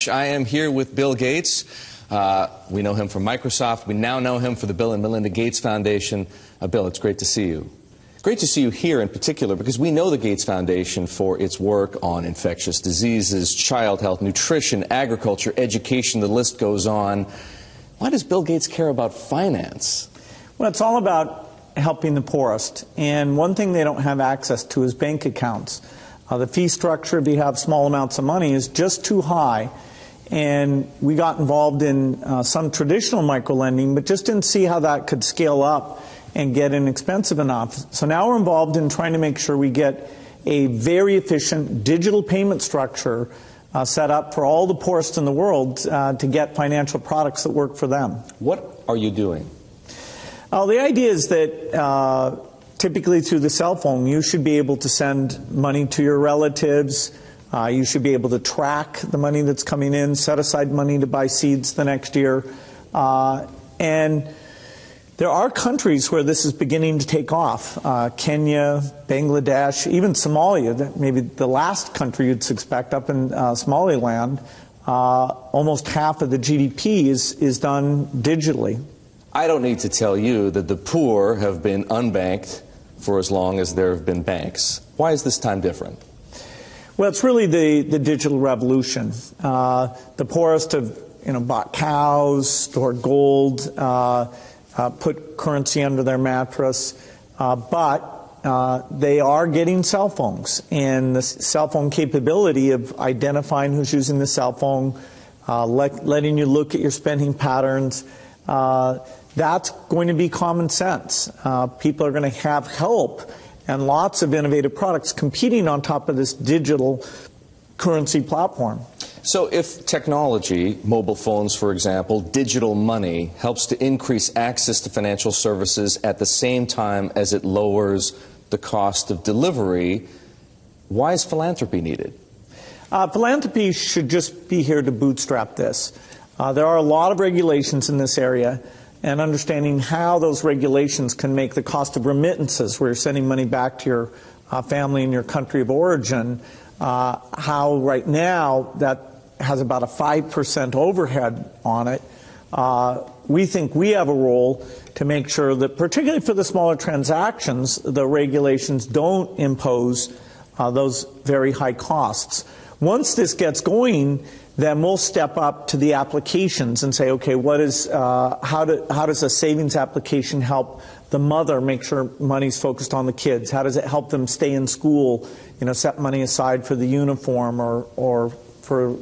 I am here with Bill Gates. We know him from Microsoft. We now know him for the Bill and Melinda Gates Foundation. Bill, it's great to see you. Great to see you here in particular because we know the Gates Foundation for its work on infectious diseases, child health, nutrition, agriculture, education, the list goes on. Why does Bill Gates care about finance? Well, it's all about helping the poorest. And one thing they don't have access to is bank accounts. The fee structure, if you have small amounts of money, is just too high. And we got involved in some traditional microlending, but just didn't see how that could scale up and get inexpensive enough. So now we're involved in trying to make sure we get a very efficient digital payment structure set up for all the poorest in the world to get financial products that work for them. What are you doing? The idea is that typically through the cell phone, you should be able to send money to your relatives. You should be able to track the money that's coming in, set aside money to buy seeds the next year. And there are countries where this is beginning to take off. Kenya, Bangladesh, even Somalia, maybe the last country you'd suspect up in Somaliland, almost half of the GDP is done digitally. I don't need to tell you that the poor have been unbanked for as long as there have been banks. Why is this time different? Well, it's really the digital revolution. The poorest have bought cows, stored gold, put currency under their mattress, but they are getting cell phones. And the cell phone capability of identifying who's using the cell phone, letting you look at your spending patterns, that's going to be common sense. People are going to have help and lots of innovative products competing on top of this digital currency platform. So if technology, mobile phones for example, digital money, helps to increase access to financial services at the same time as it lowers the cost of delivery, why is philanthropy needed? Philanthropy should just be here to bootstrap this. There are a lot of regulations in this area, and understanding how those regulations can make the cost of remittances, where you're sending money back to your family in your country of origin, how right now that has about a 5% overhead on it. We think we have a role to make sure that, particularly for the smaller transactions, the regulations don't impose those very high costs. Once this gets going, then we'll step up to the applications and say, okay, how does a savings application help the mother make sure money's focused on the kids? How does it help them stay in school, set money aside for the uniform or for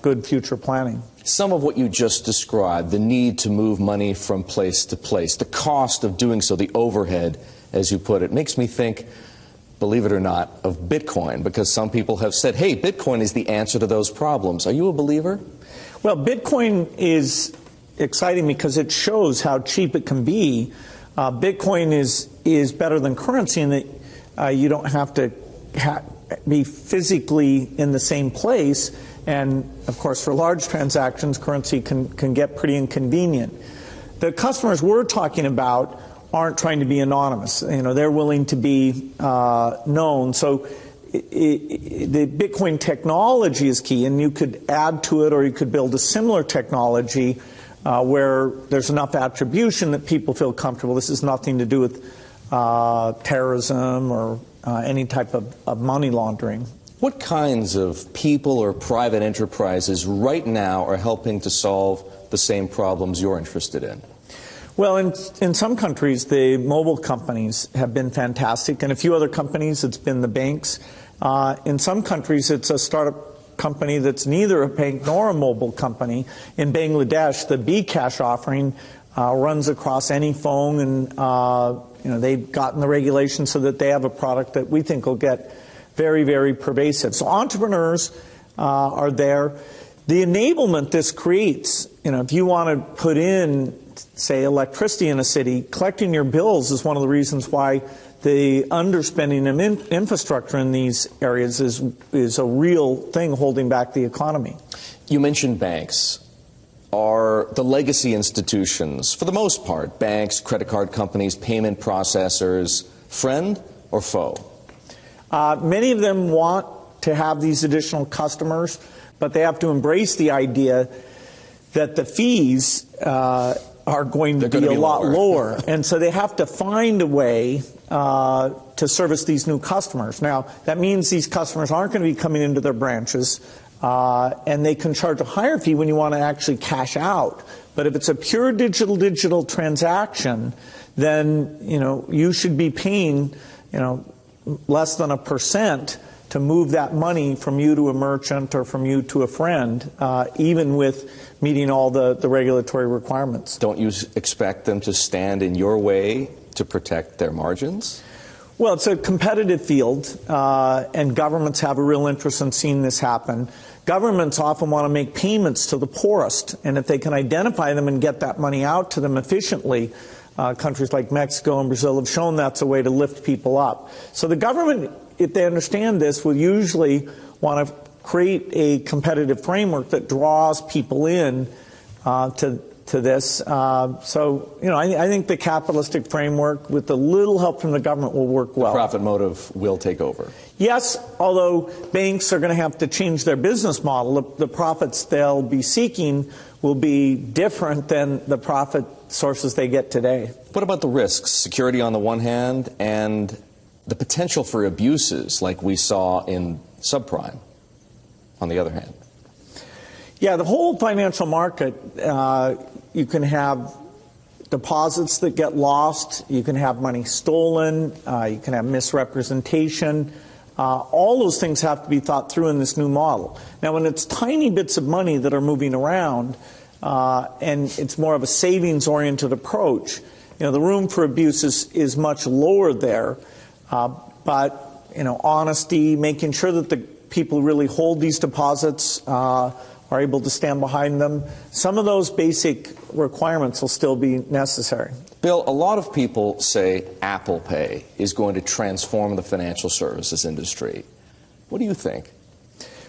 good future planning? Some of what you just described, the need to move money from place to place, the cost of doing so, the overhead, as you put it, makes me think, believe it or not, of Bitcoin, because some people have said, hey, Bitcoin is the answer to those problems. Are you a believer? Well, Bitcoin is exciting because it shows how cheap it can be. Bitcoin is better than currency in that you don't have to be physically in the same place. And, of course, for large transactions, currency can get pretty inconvenient. The customers we're talking about aren't trying to be anonymous. They're willing to be known. So the Bitcoin technology is key, and you could add to it or you could build a similar technology where there's enough attribution that people feel comfortable. This has nothing to do with terrorism or any type of money laundering. What kinds of people or private enterprises right now are helping to solve the same problems you're interested in? Well, in some countries, the mobile companies have been fantastic. In a few other companies, it's been the banks. In some countries, it's a startup company that's neither a bank nor a mobile company. In Bangladesh, the bKash offering runs across any phone, and they've gotten the regulations so that they have a product that we think will get very, very pervasive. So entrepreneurs are there. The enablement this creates, if you want to put in, say, electricity in a city, collecting your bills is one of the reasons why the underspending of infrastructure in these areas is a real thing holding back the economy. You mentioned banks. Are the legacy institutions, for the most part, banks, credit card companies, payment processors, friend or foe? Many of them want to have these additional customers, but they have to embrace the idea that the fees are going to be a lot lower. And so they have to find a way to service these new customers. Now, that means these customers aren't going to be coming into their branches, and they can charge a higher fee when you want to actually cash out. But if it's a pure digital transaction, then, you should be paying, less than 1% to move that money from you to a merchant or from you to a friend, even with meeting all the regulatory requirements. Don't you expect them to stand in your way to protect their margins? Well, it's a competitive field, and governments have a real interest in seeing this happen. Governments often want to make payments to the poorest, and if they can identify them and get that money out to them efficiently, countries like Mexico and Brazil have shown that's a way to lift people up. So the government, if they understand this, will usually want to create a competitive framework that draws people in to this. I think the capitalistic framework, with a little help from the government, will work well. The profit motive will take over. Yes, although banks are going to have to change their business model. The profits they'll be seeking will be different than the profit sources they get today. What about the risks? Security on the one hand, and the potential for abuses like we saw in subprime on the other hand. Yeah, the whole financial market, you can have deposits that get lost, you can have money stolen, you can have misrepresentation. All those things have to be thought through in this new model. Now, when it's tiny bits of money that are moving around, and it's more of a savings-oriented approach, the room for abuse is much lower there. But honesty, making sure that the people who really hold these deposits are able to stand behind them. Some of those basic requirements will still be necessary. Bill, a lot of people say Apple Pay is going to transform the financial services industry. What do you think?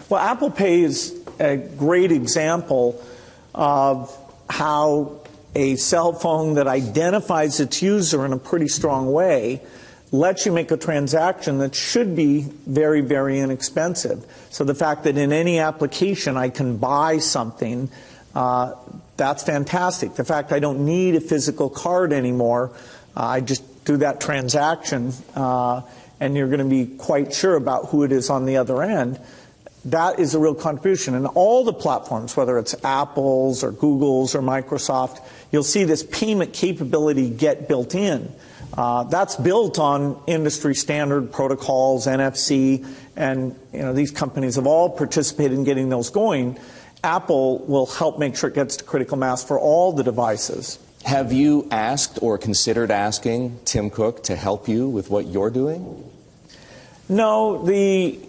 Well, Apple Pay is a great example of how a cell phone that identifies its user in a pretty strong way lets you make a transaction that should be very, very inexpensive. So the fact that in any application I can buy something, that's fantastic. The fact I don't need a physical card anymore, I just do that transaction, and you're going to be quite sure about who it is on the other end. That is a real contribution. And all the platforms, whether it's Apple's or Google's or Microsoft, you'll see this payment capability get built in. That's built on industry standard protocols, NFC, and these companies have all participated in getting those going. Apple will help make sure it gets to critical mass for all the devices. Have you asked or considered asking Tim Cook to help you with what you're doing? No, the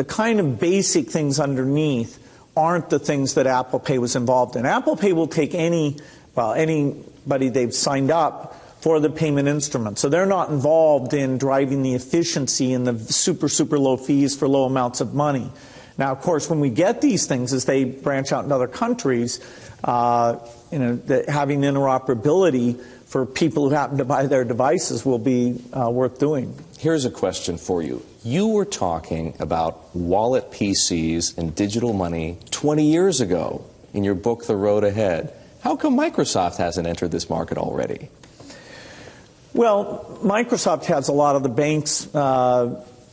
kind of basic things underneath aren't the things that Apple Pay was involved in. Apple Pay will take anybody they've signed up for the payment instrument. So they're not involved in driving the efficiency and the super, super low fees for low amounts of money. Now, of course, when we get these things, as they branch out in other countries, having interoperability for people who happen to buy their devices will be worth doing. Here's a question for you. You were talking about wallet PCs and digital money 20 years ago in your book, The Road Ahead. How come Microsoft hasn't entered this market already? Well, Microsoft has a lot of the banks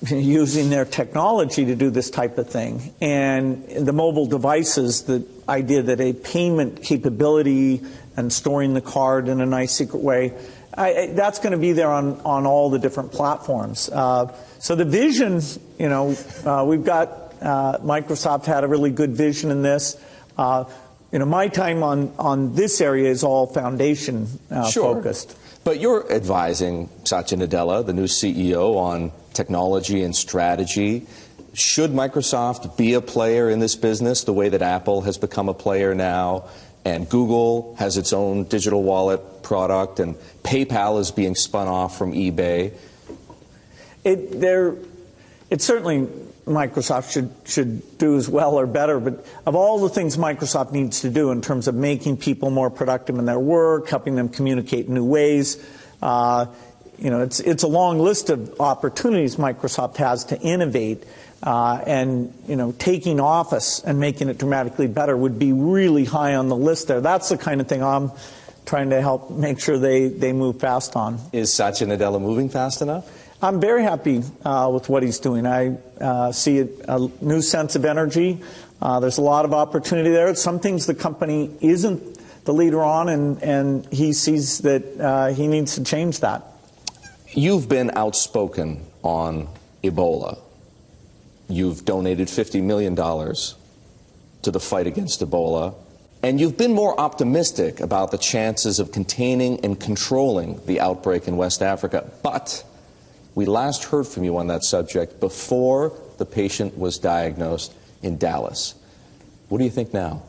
using their technology to do this type of thing. And the mobile devices, the idea that a payment capability and storing the card in a nice secret way, that's going to be there on all the different platforms. So the vision, we've got, Microsoft had a really good vision in this. My time on this area is all foundation focused. But you're advising Satya Nadella, the new CEO, on technology and strategy. Should Microsoft be a player in this business the way that Apple has become a player now, and Google has its own digital wallet product, and PayPal is being spun off from eBay? It's certainly Microsoft should do as well or better, but of all the things Microsoft needs to do in terms of making people more productive in their work, helping them communicate in new ways, it's a long list of opportunities Microsoft has to innovate. and taking office and making it dramatically better would be really high on the list there. That's the kind of thing I'm trying to help make sure they move fast on. Is Satya Nadella moving fast enough? I'm very happy with what he's doing. I see a new sense of energy. There's a lot of opportunity there. Some things the company isn't the leader on, and he sees that he needs to change that. You've been outspoken on Ebola. You've donated $50 million to the fight against Ebola. And you've been more optimistic about the chances of containing and controlling the outbreak in West Africa. But we last heard from you on that subject before the patient was diagnosed in Dallas. What do you think now?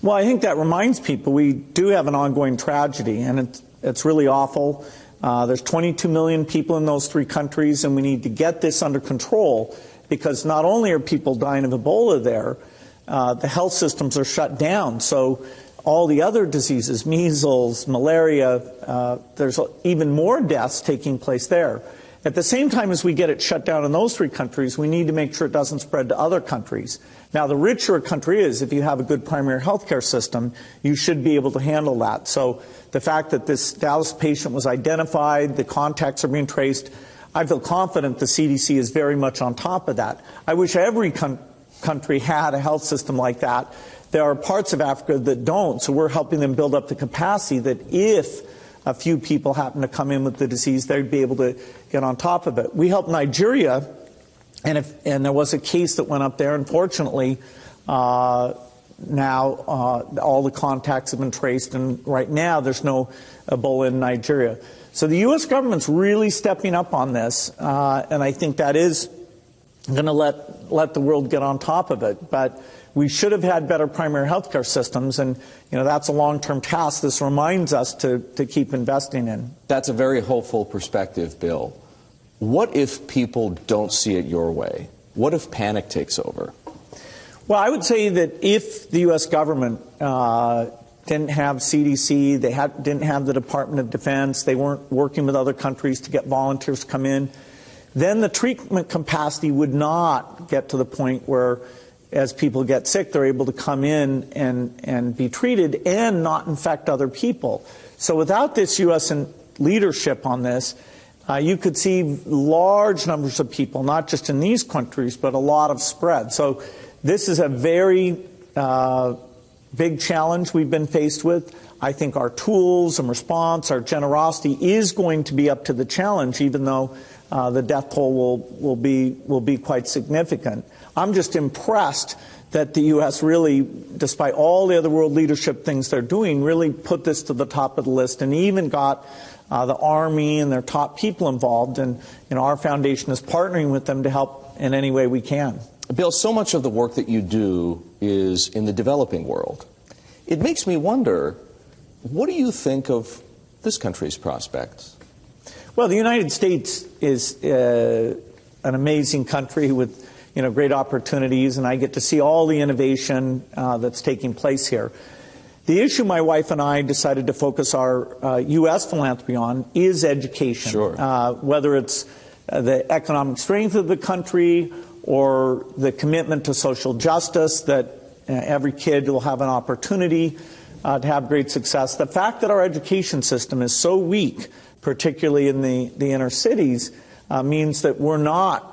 Well, I think that reminds people we do have an ongoing tragedy, and it's really awful. There's 22 million people in those 3 countries, and we need to get this under control, because not only are people dying of Ebola there, the health systems are shut down. So all the other diseases, measles, malaria, there's even more deaths taking place there. At the same time as we get it shut down in those 3 countries, we need to make sure it doesn't spread to other countries. Now, the richer a country is, if you have a good primary health care system, you should be able to handle that. So the fact that this Dallas patient was identified, the contacts are being traced, I feel confident the CDC is very much on top of that. I wish every country had a health system like that. There are parts of Africa that don't, so we're helping them build up the capacity that if a few people happen to come in with the disease, they'd be able to get on top of it. We helped Nigeria, and there was a case that went up there. Unfortunately, now all the contacts have been traced, and right now there's no Ebola in Nigeria. So the U.S. government's really stepping up on this, and I think that is going to let the world get on top of it. But we should have had better primary health care systems, and that's a long-term task. This reminds us to keep investing in. That's a very hopeful perspective, Bill. What if people don't see it your way? What if panic takes over? Well, I would say that if the U.S. government didn't have CDC, they didn't have the Department of Defense, they weren't working with other countries to get volunteers to come in, then the treatment capacity would not get to the point where, as people get sick, they're able to come in and be treated and not infect other people. So without this U.S. leadership on this, you could see large numbers of people, not just in these countries, but a lot of spread. So this is a very big challenge we've been faced with. I think our tools and response, our generosity is going to be up to the challenge, even though the death toll will be quite significant. I'm just impressed that the U.S. really, despite all the other world leadership things they're doing, really put this to the top of the list, and even got the Army and their top people involved. And our foundation is partnering with them to help in any way we can. Bill, so much of the work that you do is in the developing world. It makes me wonder, what do you think of this country's prospects? Well, the United States is an amazing country with great opportunities, and I get to see all the innovation that's taking place here. The issue my wife and I decided to focus our U.S. philanthropy on is education. Sure. Whether it's the economic strength of the country or the commitment to social justice, that every kid will have an opportunity to have great success. The fact that our education system is so weak, particularly in the inner cities, means that we're not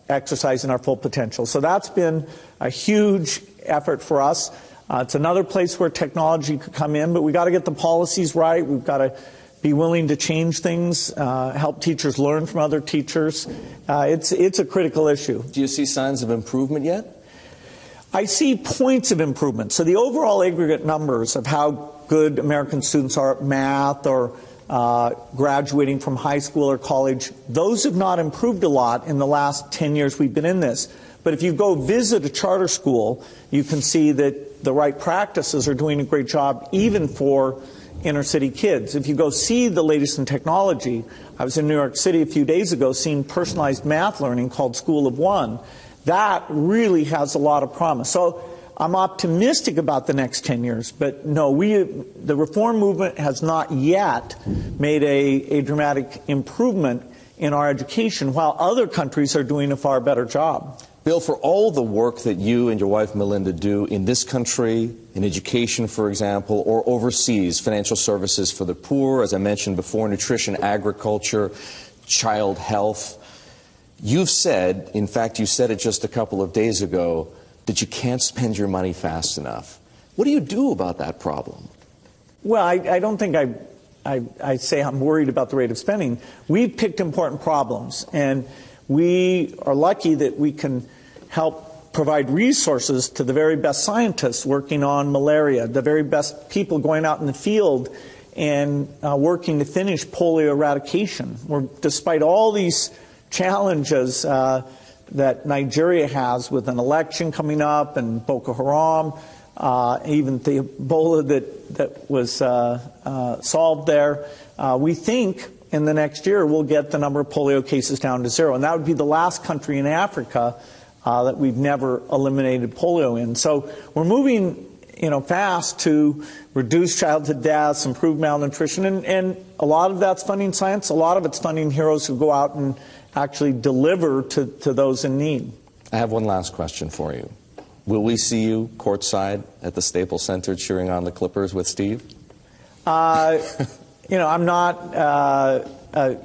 exercising our full potential. So that's been a huge effort for us. It's another place where technology could come in, but we've got to get the policies right. We've got to be willing to change things, help teachers learn from other teachers. It's a critical issue. Do you see signs of improvement yet? I see points of improvement. So the overall aggregate numbers of how good American students are at math or graduating from high school or college, those have not improved a lot in the last 10 years we've been in this. But if you go visit a charter school, you can see that the right practices are doing a great job even for inner city kids. If you go see the latest in technology, I was in New York City a few days ago seeing personalized math learning called School of One. That really has a lot of promise. So I'm optimistic about the next 10 years, but no, the reform movement has not yet made a dramatic improvement in our education, while other countries are doing a far better job. Bill, for all the work that you and your wife Melinda do in this country, in education, for example, or overseas, financial services for the poor, as I mentioned before, nutrition, agriculture, child health, you've said, in fact, you said it just a couple of days ago, that you can't spend your money fast enough. What do you do about that problem? Well, I don't think I say I'm worried about the rate of spending. We've picked important problems, and we are lucky that we can help provide resources to the very best scientists working on malaria, the very best people going out in the field and working to finish polio eradication. Despite all these challenges that Nigeria has with an election coming up and Boko Haram, even the Ebola that was solved there, we think in the next year we'll get the number of polio cases down to 0. And that would be the last country in Africa that we've never eliminated polio in. So we're moving fast to reduce childhood deaths, improve malnutrition, and a lot of that's funding science. A lot of it's funding heroes who go out and actually deliver to those in need. I have one last question for you. Will we see you courtside at the Staples Center cheering on the Clippers with Steve? I'm not a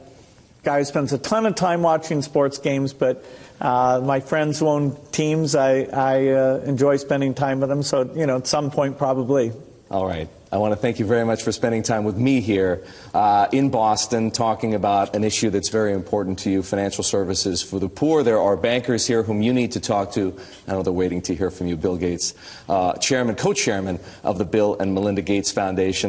guy who spends a ton of time watching sports games, but my friends who own teams, I enjoy spending time with them. So, at some point, probably. All right. I want to thank you very much for spending time with me here in Boston, talking about an issue that's very important to you, financial services for the poor. There are bankers here whom you need to talk to. I know they're waiting to hear from you. Bill Gates, co-chairman of the Bill and Melinda Gates Foundation.